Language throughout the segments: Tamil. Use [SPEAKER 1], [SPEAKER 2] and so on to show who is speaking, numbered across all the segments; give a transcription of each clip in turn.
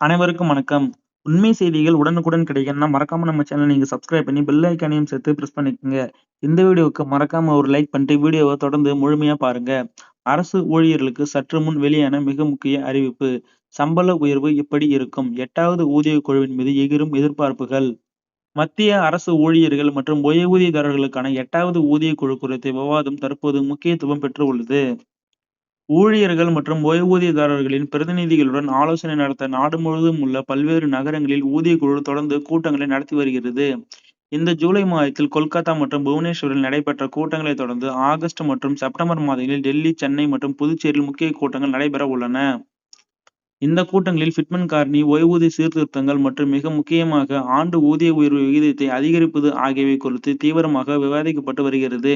[SPEAKER 1] அனைவருக்கும் வணக்கம். உண்மை செய்திகள் உடனுக்குடன் கிடைக்கணும்னா, மறக்காம நம்ம சேனல நீங்க சப்ஸ்கிரைப் பண்ணி பெல் ஐகானையும் சேர்த்து பிரஸ் பண்ணிக்கங்க. இந்த வீடியோவுக்கு மறக்காம ஒரு லைக் பண்ணிட்டு வீடியோவ தொடர்ந்து முழுமையா பாருங்க. அரசு ஊழியர்களுக்கு சற்று முன் வெளியான மிக முக்கிய அறிவிப்பு. சம்பள உயர்வு இப்படி இருக்கும். 8வது ஊதியக் குழுவின் மீது எகிறும் எதிர்பார்ப்புகள். மத்திய அரசு ஊழியர்கள் மற்றும் ஓய்வூதியதாரர்களுக்கான 8வது ஊதியக் குழு குறித்த விவாதம் தற்போது முக்கியத்துவம் பெற்று உள்ளது. ஊழியர்கள் மற்றும் ஓய்வூதியதாரர்களின் பிரதிநிதிகளுடன் ஆலோசனை நடத்த நாடு முழுவதும் உள்ள பல்வேறு நகரங்களில் ஊதியக் குழு தொடர்ந்து கூட்டங்களை நடத்தி வருகிறது. இந்த ஜூலை மாதத்தில் கொல்கத்தா மற்றும் புவனேஸ்வரில் நடைபெற்ற கூட்டங்களைத் தொடர்ந்து ஆகஸ்ட் மற்றும் செப்டம்பர் மாதங்களில் டெல்லி, சென்னை மற்றும் புதுச்சேரியில் முக்கிய கூட்டங்கள் நடைபெற உள்ளன. இந்த கூட்டங்களில் ஃபிட்மென்ட் காரணி, ஓய்வூதிய சீர்திருத்தங்கள் மற்றும் மிக முக்கியமாக ஆண்டு ஊதிய உயர்வு விகிதத்தை அதிகரிப்பது ஆகியவை குறித்து தீவிரமாக விவாதிக்கப்பட்டு வருகிறது.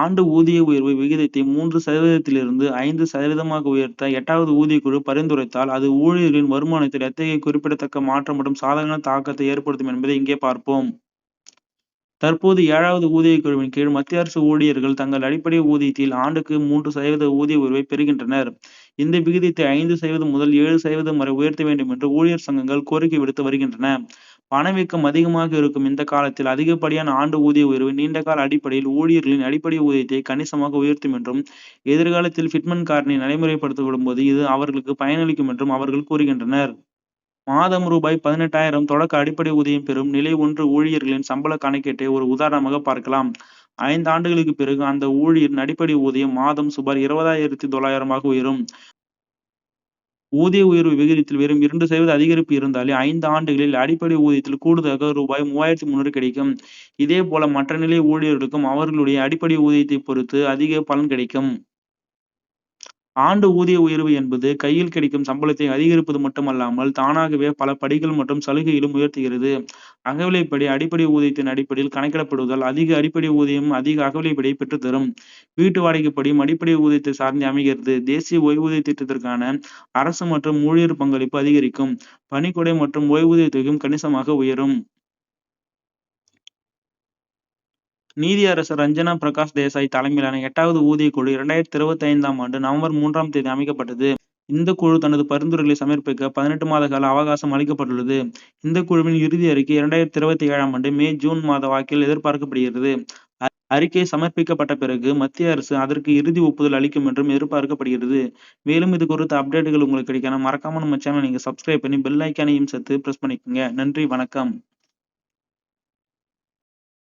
[SPEAKER 1] ஆண்டு ஊதிய உயர்வு விகிதத்தை 3% 5% உயர்த்த 8வது ஊதியக்குழு பரிந்துரைத்தால் அது ஊழியர்களின் வருமானத்தில் எத்தகைய குறிப்பிடத்தக்க மாற்றம் மற்றும் சாதகமான தாக்கத்தை ஏற்படுத்தும் என்பதை இங்கே பார்ப்போம். தற்போது 7வது ஊதியக் குழுவின் கீழ் மத்திய அரசு ஊழியர்கள் தங்கள் அடிப்படை ஊதியத்தில் ஆண்டுக்கு 3% ஊதிய உயர்வை பெறுகின்றனர். இந்த விகிதத்தை 5% முதல் 7% வரை உயர்த்த வேண்டும் என்று ஊழியர் சங்கங்கள் கோரிக்கை விடுத்து வருகின்றன. பணவீக்கம் அதிகமாக இருக்கும் இந்த காலத்தில் அதிகப்படியான ஆண்டு ஊதிய உயர்வு நீண்டகால அடிப்படையில் ஊழியர்களின் அடிப்படை ஊதியத்தை கணிசமாக உயர்த்தும் என்றும், எதிர்காலத்தில் ஃபிட்மென்ட் காரணி நடைமுறைப்படுத்தப்படும் போது இது அவர்களுக்கு பயனளிக்கும் என்றும் அவர்கள் கூறுகின்றனர். மாதம் ரூபாய் 18,000 தொடக்க அடிப்படை ஊதியம் பெறும் நிலை 1 ஊழியர்களின் சம்பள கணக்கீட்டை ஒரு உதாரணமாக பார்க்கலாம். 5 ஆண்டுகளுக்கு பிறகு அந்த ஊழியரின் அடிப்படை ஊதியம் மாதம் சுமார் 20,900 உயரும். ஊதிய உயர்வு விகிதத்தில் வெறும் 2% அதிகரிப்பு இருந்தாலே 5 ஆண்டுகளில் அடிப்படை ஊதியத்தில் கூடுதலாக ரூபாய் 3,300 கிடைக்கும். இதே போல மற்ற நிலை ஊழியர்களுக்கும் அவர்களுடைய அடிப்படை ஊதியத்தை பொறுத்து அதிக பலன் கிடைக்கும். ஆண்டு ஊதிய உயர்வு என்பது கையில் கிடைக்கும் சம்பளத்தை அதிகரிப்பது மட்டுமல்லாமல், தானாகவே பல படிகள் மற்றும் சலுகைகளும் உயர்த்துகிறது. அகவிலைப்படி அடிப்படை ஊதியத்தின் அடிப்படையில் கணக்கிடப்படுவதால், அதிக அடிப்படை ஊதியம் அதிக அகவிலைப்படியை பெற்றுத்தரும். வீட்டு வாடகைப்படியும் அடிப்படை ஊதியத்தை சார்ந்தே அமைகிறது. தேசிய ஓய்வூதிய திட்டத்திற்கான அரசு மற்றும் ஊழியர் பங்களிப்பு அதிகரிக்கும். பணிக்கொடை மற்றும் ஓய்வூதிய தொகையும் கணிசமாக உயரும். நீதியரசர் ரஞ்சனா பிரகாஷ் தேசாய் தலைமையிலான 8வது ஊதியக் குழு 2025ஆம் ஆண்டு நவம்பர் 3ஆம் தேதி அமைக்கப்பட்டது. இந்த குழு தனது பரிந்துரைகளை சமர்ப்பிக்க 18 மாத கால அவகாசம் அளிக்கப்பட்டுள்ளது. இந்த குழுவின் இறுதி அறிக்கை 2027ஆம் ஆண்டு மே, ஜூன் மாத வாக்கில் எதிர்பார்க்கப்படுகிறது. அறிக்கை சமர்ப்பிக்கப்பட்ட பிறகு மத்திய அரசு அதற்கு இறுதி ஒப்புதல் அளிக்கும் என்றும் எதிர்பார்க்கப்படுகிறது. மேலும் இது குறித்த அப்டேட்டுகள் உங்களுக்கு கிடைக்கணும் மறக்காம நம்ம சேனலை நீங்க சப்ஸ்கிரைப் பண்ணி பெல் ஐகானையும் சேர்த்து பிரஸ் பண்ணிக்கோங்க. நன்றி, வணக்கம்.